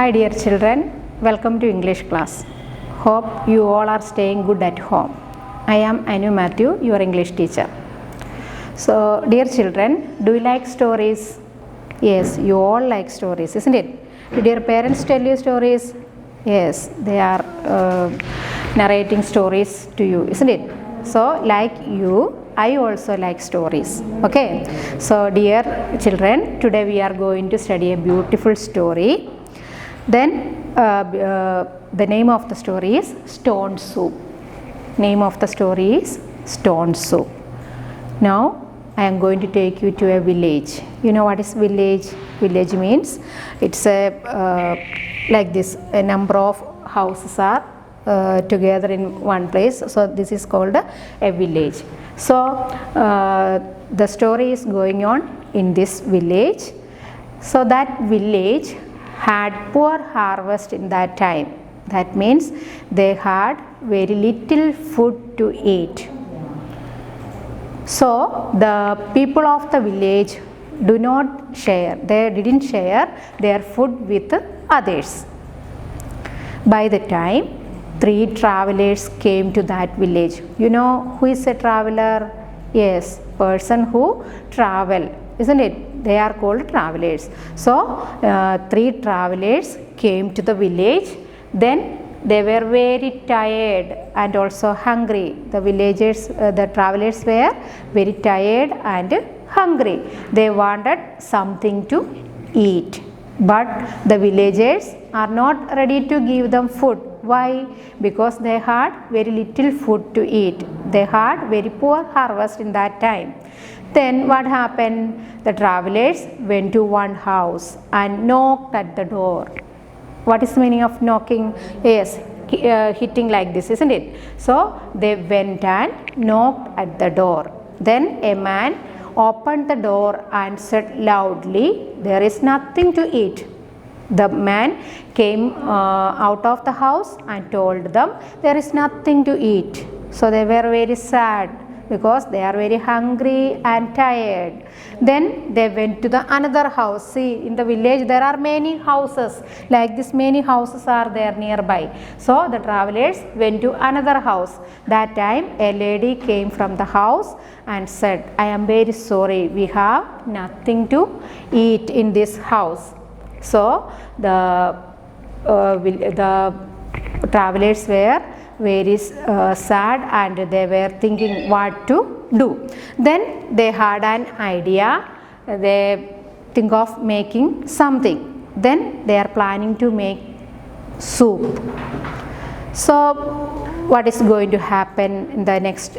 Hi dear children, welcome to English class. Hope you all are staying good at home. I am Anu Matthew, your English teacher. So dear children, do you like stories? Yes, you all like stories, isn't it? Did your parents tell you stories? Yes, they are narrating stories to you, isn't it? So like you, I also like stories. Okay, so dear children, today we are going to study a beautiful story. Then the name of the story is Stone Soup. Name of the story is Stone Soup. Now I am going to take you to a village. You know what is village? Village means it's a like this. A number of houses are together in one place. So this is called a village. So the story is going on in this village. So that village had poor harvest in that time. That means they had very little food to eat. So the people of the village do not share. They didn't share their food with others. By the time 3 travelers came to that village. You know who is a traveler? Yes, person who travel, isn't it? They are called travelers. So 3 travelers came to the village. Then they were very tired and also hungry. The villagers, the travelers were very tired and hungry. They wanted something to eat. But the villagers are not ready to give them food. Why? Because they had very little food to eat. They had very poor harvest in that time. Then what happened? The travelers went to one house and knocked at the door. What is the meaning of knocking? Yes, hitting like this, isn't it? So they went and knocked at the door. Then a man opened the door and said loudly, "There is nothing to eat." The man came out of the house and told them, "There is nothing to eat." So they were very sad because they are very hungry and tired. Then they went to the another house. See, in the village there are many houses. Like this, many houses are there nearby. So the travelers went to another house. That time a lady came from the house and said, "I am very sorry, we have nothing to eat in this house." So the travelers were very sad and they were thinking what to do. Then they had an idea. They think of making something. Then they are planning to make soup. So what is going to happen in the next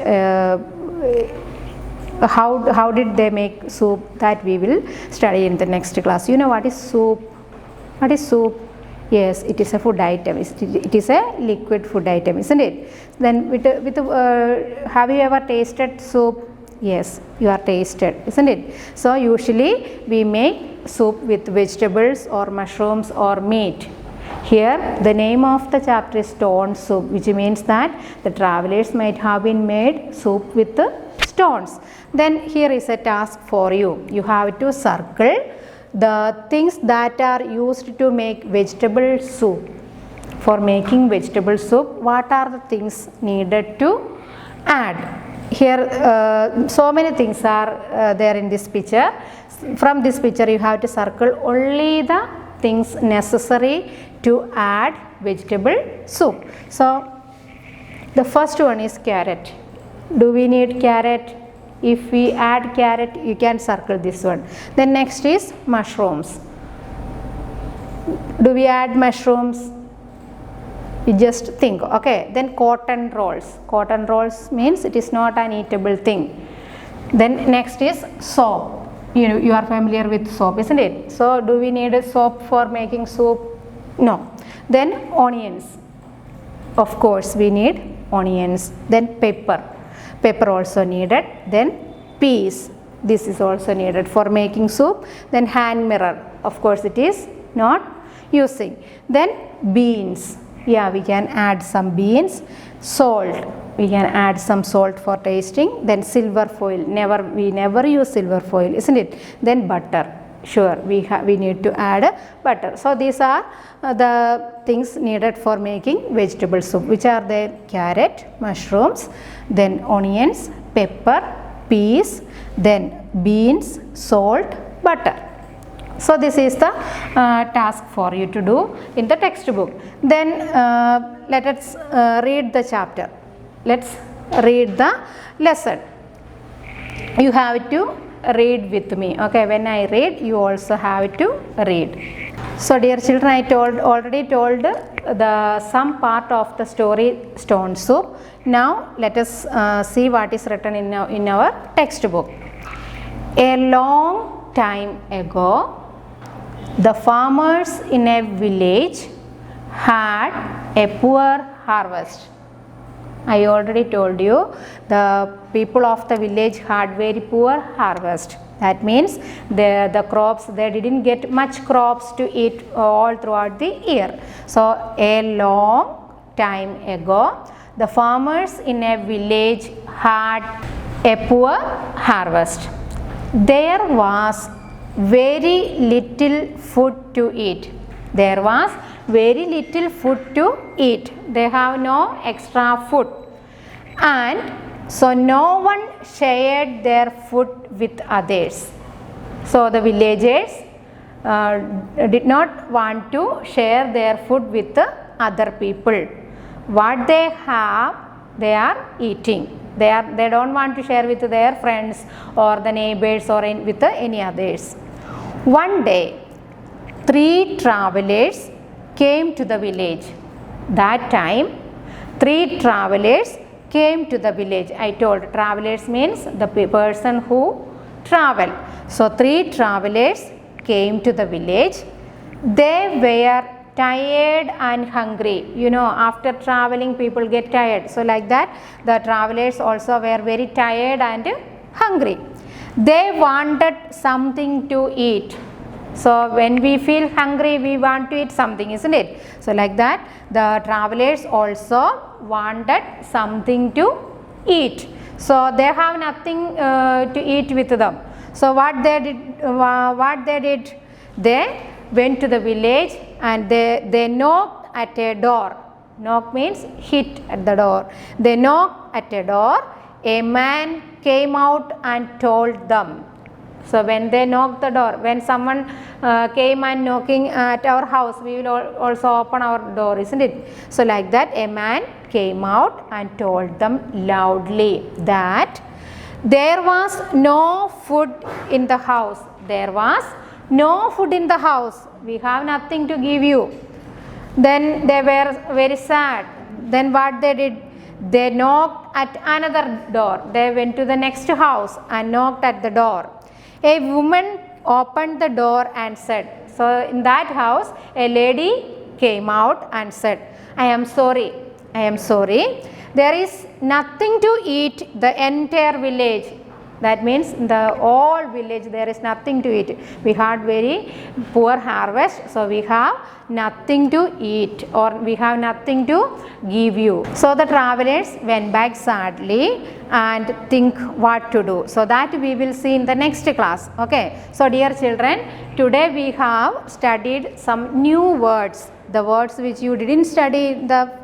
how did they make soup? That we will study in the next class. You know what is soup? What is soup? Yes, it is a food item. It is a liquid food item, isn't it? Then have you ever tasted soup? Yes, you are tasted, isn't it? So usually we make soup with vegetables or mushrooms or meat. Here the name of the chapter is Stone Soup, which means that the travelers might have been made soup with stones. Then here is a task for you. You have to circle the things that are used to make vegetable soup. For making vegetable soup, what are the things needed to add? Here so many things are there in this picture. From this picture you have to circle only the things necessary to add vegetable soup. So the first one is carrot. Do we need carrot? If we add carrot, you can circle this one. Then next is mushrooms. Do we add mushrooms? You just think. Okay. Then cotton rolls. Cotton rolls means it is not an eatable thing. Then next is soap. You are familiar with soap, isn't it? So do we need a soap for making soup? No. Then onions. Of course we need onions. Then pepper. Pepper also needed. Then peas, this is also needed for making soup. Then hand mirror, of course it is not using. Then beans, yeah, we can add some beans. Salt, we can add some salt for tasting. Then silver foil, we never use silver foil, isn't it? Then butter, Sure, we need to add butter. So these are the things needed for making vegetable soup, which are the carrot, mushrooms, then onions, pepper, peas, then beans, salt, butter. So this is the task for you to do in the textbook. Then let us read the chapter. Let's read the lesson. You have to read with me. Okay, when I read, you also have to read. So dear children, I already told some part of the story stone soup. Now let us see what is written in our textbook. A long time ago, the farmers in a village had a poor harvest. I already told you the people of the village had very poor harvest. That means the crops, they didn't get much crops to eat all throughout the year. So a long time ago, the farmers in a village had a poor harvest. There was very little food to eat. There was very little food to eat. They have no extra food. And so no one shared their food with others. So the villagers did not want to share their food with other people. What they have, they are eating. They don't want to share with their friends or the neighbors or with any others. One day, 3 travelers came to the village. That time, 3 travelers came to the village. I told travelers means the person who travel. So 3 travelers came to the village. They were tired and hungry. You know, after traveling, people get tired. So like that, the travelers also were very tired and hungry. They wanted something to eat. So when we feel hungry, we want to eat something, isn't it? So like that, the travelers also wanted something to eat. So they have nothing to eat with them. So what they did, they went to the village and they knocked at a door. Knock means hit at the door. They knocked at a door. A man came out and told them. So when they knocked the door, when someone came and knocking at our house, we will also open our door, isn't it? So like that, a man came out and told them loudly that there was no food in the house. There was no food in the house. We have nothing to give you. Then they were very sad. Then what they did? They knocked at another door. They went to the next house and knocked at the door. A woman opened the door and said, so in that house, a lady came out and said, I am sorry. There is nothing to eat the entire village. That means the whole village there is nothing to eat. We had very poor harvest, so we have nothing to eat or we have nothing to give you. So the travelers went back sadly and think what to do. So that we will see in the next class. Okay. So dear children, today we have studied some new words. The words which you didn't study in the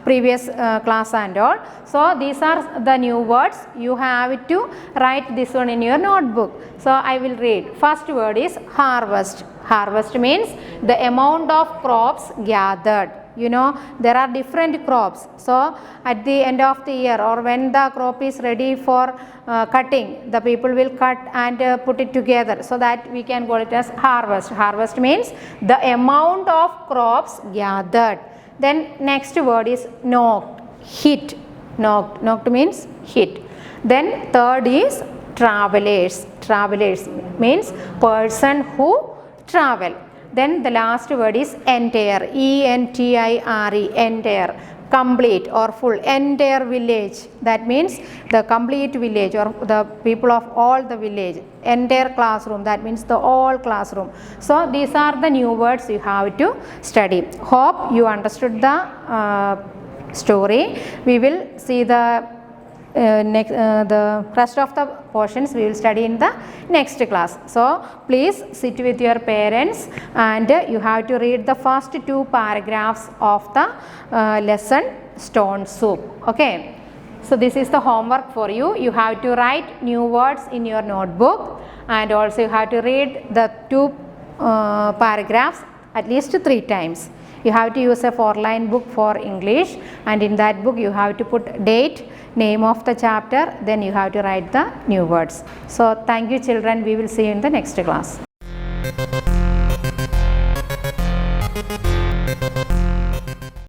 previous class and all. So these are the new words. You have to write this one in your notebook. So I will read. First word is harvest. Harvest means the amount of crops gathered. You know, there are different crops. So at the end of the year or when the crop is ready for cutting, the people will cut and put it together, so that we can call it as harvest. Harvest means the amount of crops gathered. Then next word is knocked, hit. Knocked means hit. Then third is travelers. Travelers means person who travel. Then the last word is entire, E-N-T-I-R-E, entire, complete or full, entire village. That means the complete village or the people of all the village. Entire classroom, that means the whole classroom. So these are the new words you have to study. Hope you understood the story. We will see the the rest of the portions we will study in the next class. So please sit with your parents and you have to read the first 2 paragraphs of the lesson stone soup. Okay. So this is the homework for you. You have to write new words in your notebook and also you have to read the 2 paragraphs at least 3 times. You have to use a 4-line book for English and in that book you have to put date, name of the chapter, then you have to write the new words. So thank you children, we will see you in the next class.